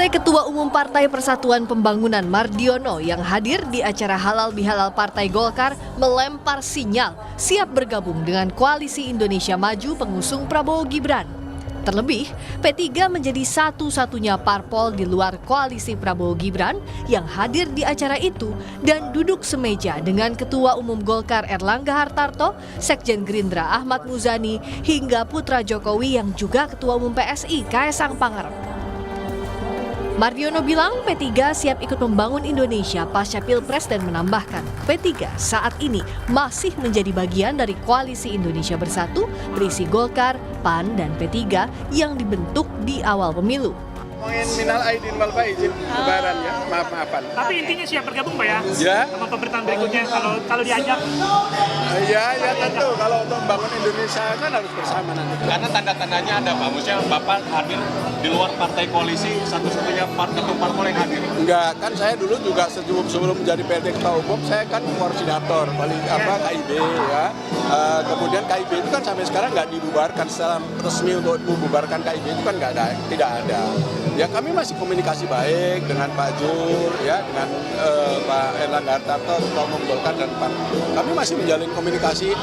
PLT Ketua Umum Partai Persatuan Pembangunan Mardiono yang hadir di acara Halal Bihalal Partai Golkar melempar sinyal siap bergabung dengan Koalisi Indonesia Maju pengusung Prabowo Gibran. Terlebih, P3 menjadi satu-satunya parpol di luar Koalisi Prabowo Gibran yang hadir di acara itu dan duduk semeja dengan Ketua Umum Golkar Erlangga Hartarto, Sekjen Gerindra Ahmad Muzani, hingga putra Jokowi yang juga Ketua Umum PSI Kaesang Pangarep. Mardiono bilang P3 siap ikut membangun Indonesia pasca Pilpres dan menambahkan P3 saat ini masih menjadi bagian dari Koalisi Indonesia Bersatu berisi Golkar, PAN, dan P3 yang dibentuk di awal pemilu. Ngomongin minal aidin wal faizin, lebaran ya, maaf-maafan. Tapi intinya siap bergabung Pak ya? Ya. Sama pemerintahan berikutnya kalau diajak? Ya tentu kalau untuk membangun Indonesia kan harus bersama nanti. Karena tanda-tandanya ada Pak, maksudnya Bapak hadir di luar partai koalisi satu-satunya ketua parpol yang hadir. Enggak, kan saya dulu juga sebelum menjadi PLT Ketua Umum, saya kan koordinator KIB ya. Kemudian KIB itu kan sampai sekarang nggak dibubarkan secara resmi untuk membubarkan KIB itu kan tidak ada. Ya kami masih komunikasi baik dengan Pak Jur, ya dengan Pak Erlangga Hartarto, Ketua Umum Golkar dan PAN. Kami masih menjalin komunikasi,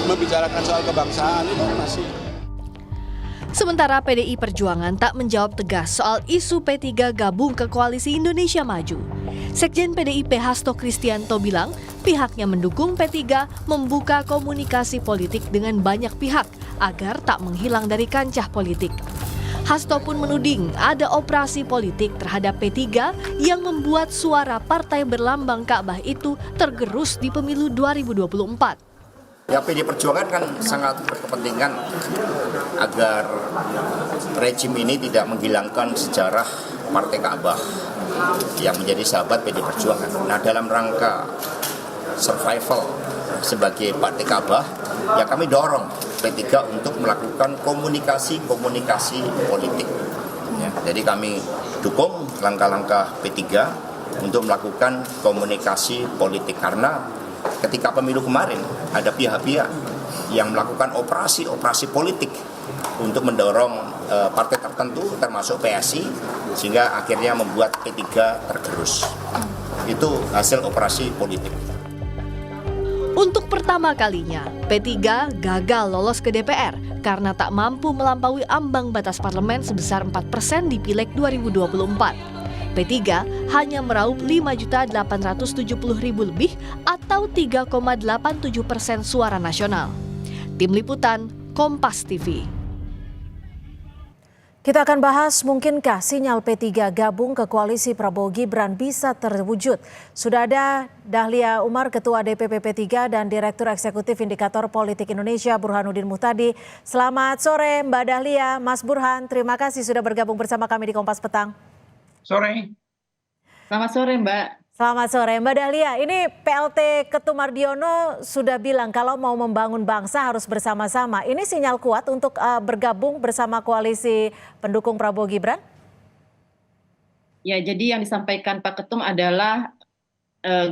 membicarakan soal kebangsaan itu masih. Sementara PDI Perjuangan tak menjawab tegas soal isu P3 gabung ke Koalisi Indonesia Maju. Sekjen PDIP Hasto Kristianto bilang pihaknya mendukung P3 membuka komunikasi politik dengan banyak pihak agar tak menghilang dari kancah politik. Hasto pun menuding ada operasi politik terhadap P3 yang membuat suara partai berlambang Ka'bah itu tergerus di pemilu 2024. Ya, PD Perjuangan kan sangat berkepentingan agar rejim ini tidak menghilangkan sejarah Partai Ka'bah yang menjadi sahabat PD Perjuangan. Nah, dalam rangka survival sebagai Partai Ka'bah, ya kami dorong P3 untuk melakukan komunikasi politik. Ya, jadi kami dukung langkah-langkah P3 untuk melakukan komunikasi politik karena ketika pemilu kemarin ada pihak-pihak yang melakukan operasi politik untuk mendorong partai tertentu termasuk PSI sehingga akhirnya membuat P3 tergerus. Itu hasil operasi politik. Untuk pertama kalinya, P3 gagal lolos ke DPR karena tak mampu melampaui ambang batas parlemen sebesar 4% di Pileg 2024. P3 hanya meraup 5.870.000 lebih atau 3,87% suara nasional. Tim Liputan, Kompas TV. Kita akan bahas mungkinkah sinyal P3 gabung ke koalisi Prabowo Gibran bisa terwujud. Sudah ada Dahlia Umar, Ketua DPP P3 dan Direktur Eksekutif Indikator Politik Indonesia Burhanuddin Muhtadi. Selamat sore Mbak Dahlia, Mas Burhan, terima kasih sudah bergabung bersama kami di Kompas Petang. Sore. Selamat sore Mbak. Selamat sore Mbak Dahlia, ini PLT Ketum Mardiono sudah bilang kalau mau membangun bangsa harus bersama-sama. Ini sinyal kuat untuk bergabung bersama koalisi pendukung Prabowo Gibran? Ya, jadi yang disampaikan Pak Ketum adalah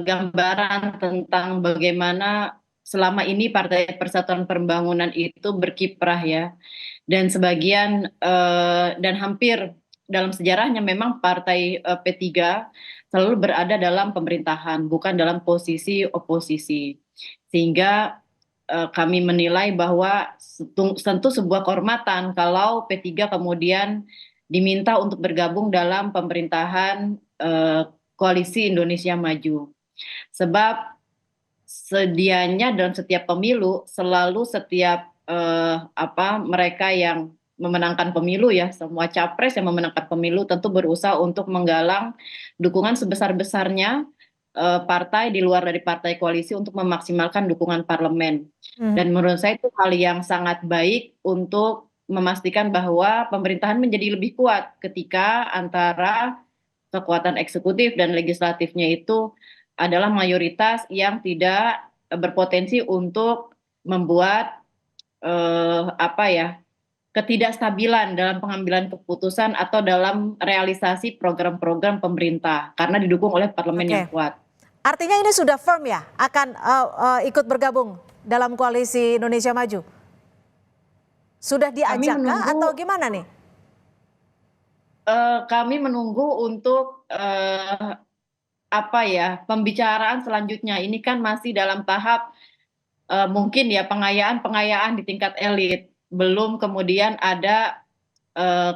gambaran tentang bagaimana selama ini Partai Persatuan Pembangunan itu berkiprah ya. Dan sebagian dan hampir dalam sejarahnya memang Partai P3 selalu berada dalam pemerintahan, bukan dalam posisi oposisi. Sehingga kami menilai bahwa tentu sebuah kehormatan kalau P3 kemudian diminta untuk bergabung dalam pemerintahan Koalisi Indonesia Maju. Sebab sedianya dalam setiap pemilu selalu setiap mereka yang memenangkan pemilu ya, semua capres yang memenangkan pemilu tentu berusaha untuk menggalang dukungan sebesar-besarnya partai di luar dari partai koalisi untuk memaksimalkan dukungan parlemen. Dan menurut saya itu hal yang sangat baik untuk memastikan bahwa pemerintahan menjadi lebih kuat ketika antara kekuatan eksekutif dan legislatifnya itu adalah mayoritas yang tidak berpotensi untuk membuat ketidakstabilan dalam pengambilan keputusan atau dalam realisasi program-program pemerintah karena didukung oleh parlemen yang kuat. Artinya ini sudah firm ya akan ikut bergabung dalam koalisi Indonesia Maju? Sudah diajak atau gimana nih? kami menunggu untuk pembicaraan selanjutnya. Ini kan masih dalam tahap mungkin ya pengayaan di tingkat elit. Belum kemudian ada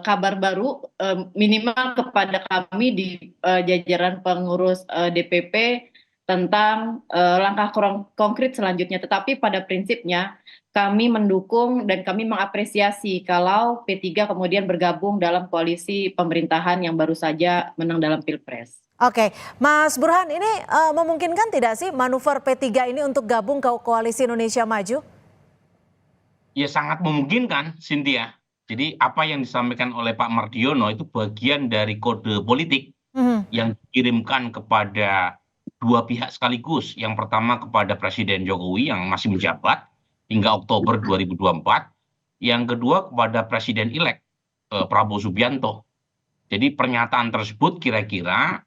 kabar baru minimal kepada kami di jajaran pengurus DPP tentang langkah konkret selanjutnya. Tetapi pada prinsipnya kami mendukung dan kami mengapresiasi kalau P3 kemudian bergabung dalam koalisi pemerintahan yang baru saja menang dalam Pilpres. Oke, Mas Burhan, ini memungkinkan tidak sih manuver P3 ini untuk gabung ke Koalisi Indonesia Maju? Ya sangat memungkinkan, Cynthia. Jadi apa yang disampaikan oleh Pak Mardiono itu bagian dari kode politik yang dikirimkan kepada dua pihak sekaligus. Yang pertama kepada Presiden Jokowi yang masih menjabat hingga Oktober 2024. Yang kedua kepada Presiden-elek Prabowo Subianto. Jadi pernyataan tersebut kira-kira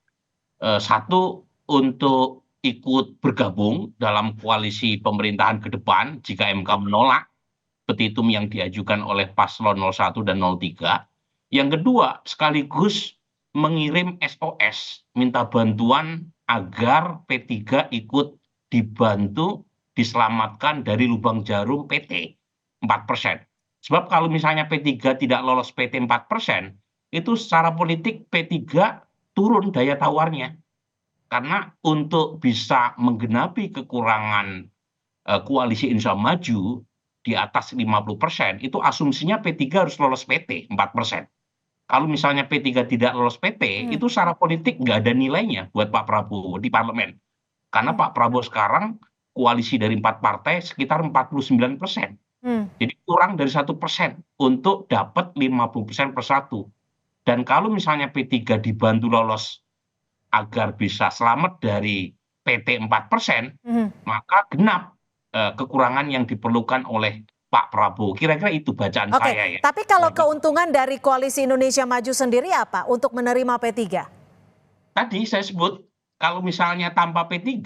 satu untuk ikut bergabung dalam koalisi pemerintahan ke depan jika MK menolak petitum yang diajukan oleh paslon 01 dan 03. Yang kedua, sekaligus mengirim SOS, minta bantuan agar P3 ikut dibantu diselamatkan dari lubang jarum PT 4%. Sebab kalau misalnya P3 tidak lolos PT 4%, itu secara politik P3 turun daya tawarnya. Karena untuk bisa menggenapi kekurangan koalisi Indonesia Maju di atas 50%, itu asumsinya P3 harus lolos PT 4%. Kalau misalnya P3 tidak lolos PT, itu secara politik nggak ada nilainya buat Pak Prabowo di parlemen. Karena Pak Prabowo sekarang koalisi dari 4 partai sekitar 49%. Jadi kurang dari 1% untuk dapat 50% persatu. Dan kalau misalnya P3 dibantu lolos agar bisa selamat dari PT 4%, maka genap kekurangan yang diperlukan oleh Pak Prabowo. Kira-kira itu bacaan saya ya. Tapi kalau keuntungan dari Koalisi Indonesia Maju sendiri apa untuk menerima P3? Tadi saya sebut kalau misalnya tanpa P3,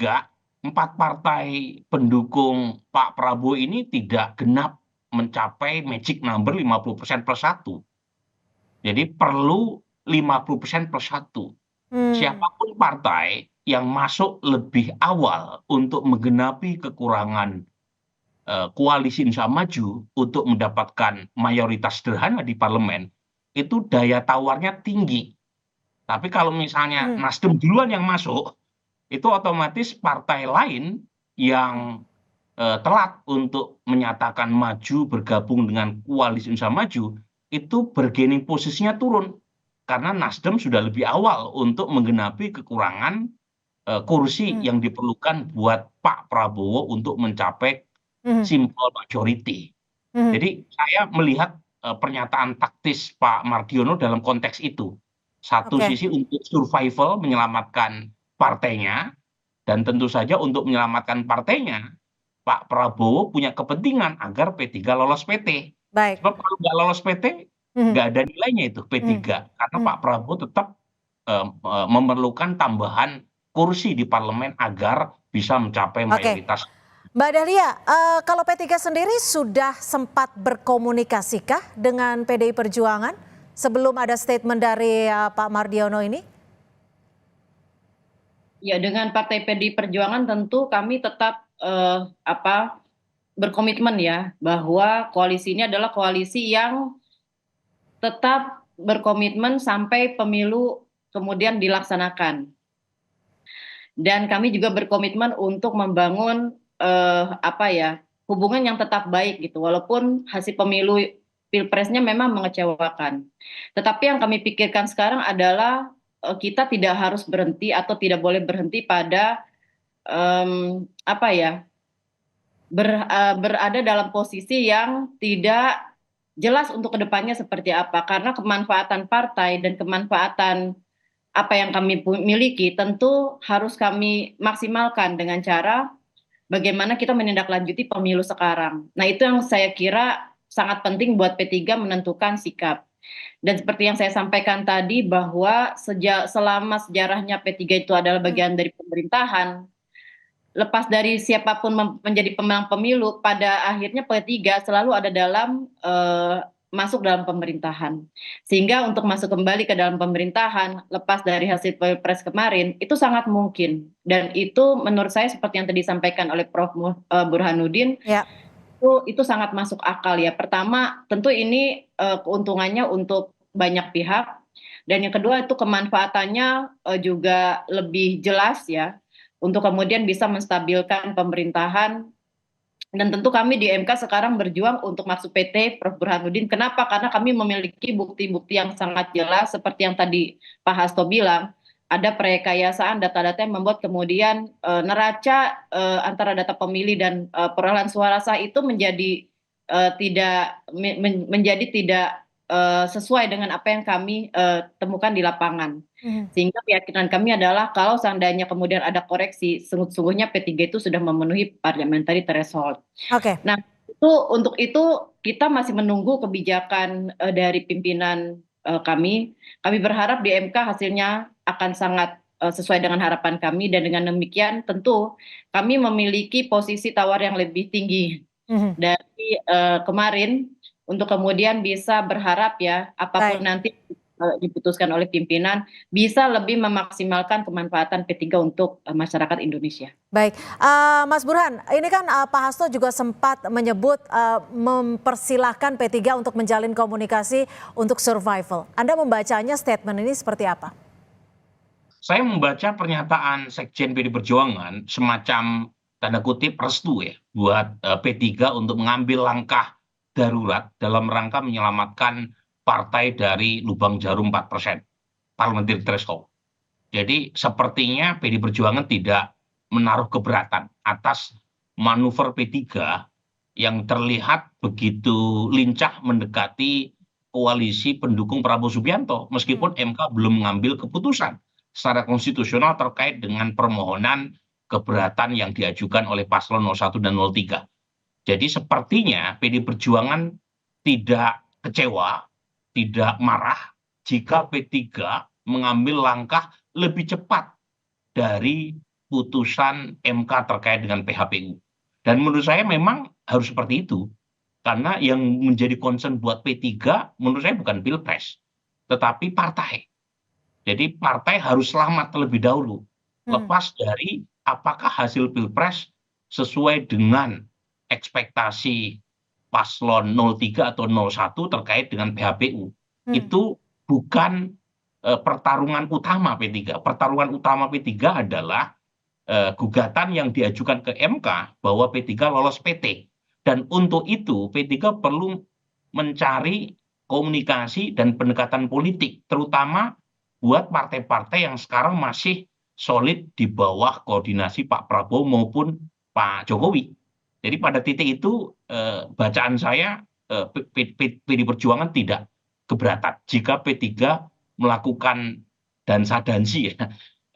4 partai pendukung Pak Prabowo ini tidak genap mencapai magic number 50% plus 1. Jadi perlu 50% plus 1. Siapapun partai yang masuk lebih awal untuk menggenapi kekurangan koalisi Indonesia Maju untuk mendapatkan mayoritas sederhana di parlemen, itu daya tawarnya tinggi. Tapi kalau misalnya Nasdem duluan yang masuk, itu otomatis partai lain yang telat untuk menyatakan maju bergabung dengan koalisi Indonesia Maju, itu bargaining posisinya turun. Karena Nasdem sudah lebih awal untuk menggenapi kekurangan kursi yang diperlukan buat Pak Prabowo untuk mencapai simple majority. Jadi saya melihat pernyataan taktis Pak Mardiono dalam konteks itu. Satu sisi untuk survival, menyelamatkan partainya, dan tentu saja untuk menyelamatkan partainya, Pak Prabowo punya kepentingan agar P3 lolos PT. Baik. Sebab kalau nggak lolos PT, nggak ada nilainya itu P3. Karena Pak Prabowo tetap memerlukan tambahan kursi di parlemen agar bisa mencapai mayoritas. Mbak Dahlia, kalau P3 sendiri sudah sempat berkomunikasikah dengan PDI Perjuangan sebelum ada statement dari Pak Mardiono ini? Ya, dengan Partai PDI Perjuangan tentu kami tetap berkomitmen ya bahwa koalisi ini adalah koalisi yang tetap berkomitmen sampai pemilu kemudian dilaksanakan. Dan kami juga berkomitmen untuk membangun hubungan yang tetap baik gitu, walaupun hasil pemilu Pilpresnya memang mengecewakan. Tetapi yang kami pikirkan sekarang adalah kita tidak harus berhenti atau tidak boleh berhenti pada berada dalam posisi yang tidak jelas untuk kedepannya seperti apa, karena kemanfaatan partai dan kemanfaatan apa yang kami miliki tentu harus kami maksimalkan dengan cara bagaimana kita menindaklanjuti pemilu sekarang. Nah, itu yang saya kira sangat penting buat P3 menentukan sikap. Dan seperti yang saya sampaikan tadi bahwa selama sejarahnya P3 itu adalah bagian dari pemerintahan, lepas dari siapapun menjadi pemenang pemilu, pada akhirnya P3 selalu ada dalam masuk dalam pemerintahan. Sehingga untuk masuk kembali ke dalam pemerintahan lepas dari hasil Pilpres kemarin itu sangat mungkin. Dan itu menurut saya seperti yang tadi disampaikan oleh Prof. Burhanuddin, Ya. itu sangat masuk akal ya. Pertama, tentu ini keuntungannya untuk banyak pihak. Dan yang kedua itu kemanfaatannya juga lebih jelas ya. Untuk kemudian bisa menstabilkan pemerintahan. Dan tentu kami di MK sekarang berjuang untuk masuk PT Prof. Burhanuddin. Kenapa? Karena kami memiliki bukti-bukti yang sangat jelas seperti yang tadi Pak Hasto bilang. Ada perekayasaan data-data yang membuat kemudian neraca antara data pemilih dan perolehan suara sah itu menjadi tidak sesuai dengan apa yang kami temukan di lapangan. Sehingga keyakinan kami adalah kalau seandainya kemudian ada koreksi, sungguh-sungguhnya P3 itu sudah memenuhi parliamentary threshold. Oke. Nah, untuk itu kita masih menunggu kebijakan dari pimpinan kami. Kami berharap di MK hasilnya akan sangat sesuai dengan harapan kami, dan dengan demikian tentu kami memiliki posisi tawar yang lebih tinggi dari kemarin untuk kemudian bisa berharap ya apapun nanti diputuskan oleh pimpinan bisa lebih memaksimalkan kemanfaatan P3 untuk masyarakat Indonesia. Baik, Mas Burhan, ini kan Pak Hasto juga sempat menyebut mempersilahkan P3 untuk menjalin komunikasi untuk survival. Anda membacanya statement ini seperti apa? Saya membaca pernyataan Sekjen PD Perjuangan semacam tanda kutip restu ya buat P3 untuk mengambil langkah darurat dalam rangka menyelamatkan partai dari lubang jarum 4%, parliamentary threshold. Jadi sepertinya PD Perjuangan tidak menaruh keberatan atas manuver P3 yang terlihat begitu lincah mendekati koalisi pendukung Prabowo Subianto, meskipun MK belum mengambil keputusan secara konstitusional terkait dengan permohonan keberatan yang diajukan oleh paslon 01 dan 03. Jadi sepertinya PD Perjuangan tidak kecewa, tidak marah jika P3 mengambil langkah lebih cepat dari putusan MK terkait dengan PHPU. Dan menurut saya memang harus seperti itu. Karena yang menjadi concern buat P3 menurut saya bukan Pilpres, tetapi partai. Jadi partai harus selamat terlebih dahulu. Lepas dari apakah hasil Pilpres sesuai dengan ekspektasi paslon 03 atau 01 terkait dengan PHPU. Itu bukan pertarungan utama P3. Pertarungan utama P3 adalah gugatan yang diajukan ke MK bahwa P3 lolos PT. Dan untuk itu P3 perlu mencari komunikasi dan pendekatan politik, terutama buat partai-partai yang sekarang masih solid di bawah koordinasi Pak Prabowo maupun Pak Jokowi. Jadi pada titik itu bacaan saya PD Perjuangan tidak keberatan jika P3 melakukan dansa-dansi ya,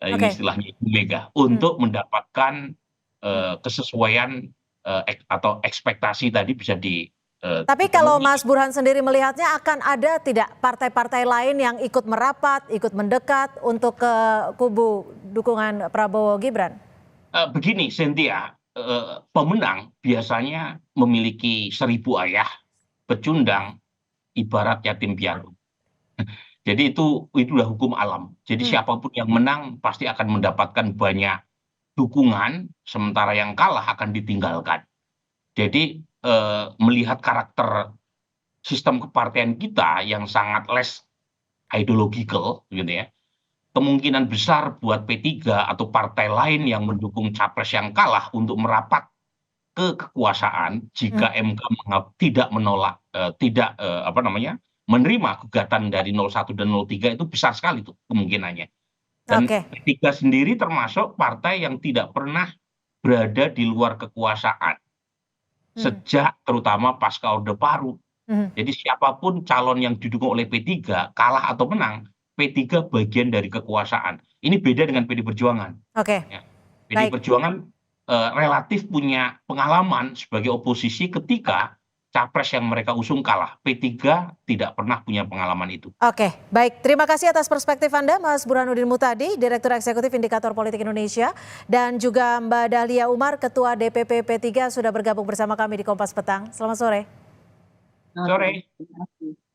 ini istilahnya Ibu Mega, untuk mendapatkan kesesuaian atau ekspektasi tadi bisa di. Tapi kalau Mas Burhan sendiri melihatnya akan ada tidak partai-partai lain yang ikut merapat, ikut mendekat untuk ke kubu dukungan Prabowo Gibran? Begini Cynthia, pemenang biasanya memiliki 1000 ayah, pecundang ibarat yatim piatu. Jadi itu udah hukum alam. Jadi siapapun yang menang pasti akan mendapatkan banyak dukungan, sementara yang kalah akan ditinggalkan. Jadi melihat karakter sistem kepartian kita yang sangat less ideological, gitu ya, kemungkinan besar buat P3 atau partai lain yang mendukung capres yang kalah untuk merapat ke kekuasaan jika MK tidak menolak, menerima gugatan dari 01 dan 03 itu besar sekali tuh kemungkinannya. Dan P3 sendiri termasuk partai yang tidak pernah berada di luar kekuasaan sejak terutama pasca Orde Baru. Jadi siapapun calon yang didukung oleh P3 kalah atau menang, P3 bagian dari kekuasaan. Ini beda dengan PD Perjuangan. Ya. PD Perjuangan relatif punya pengalaman sebagai oposisi ketika capres yang mereka usung kalah. P3 tidak pernah punya pengalaman itu. Oke, baik. Terima kasih atas perspektif Anda, Mas Burhanuddin Muhtadi, Direktur Eksekutif Indikator Politik Indonesia, dan juga Mbak Dahlia Umar, Ketua DPP P3 sudah bergabung bersama kami di Kompas Petang. Selamat sore. Sore. Terima kasih.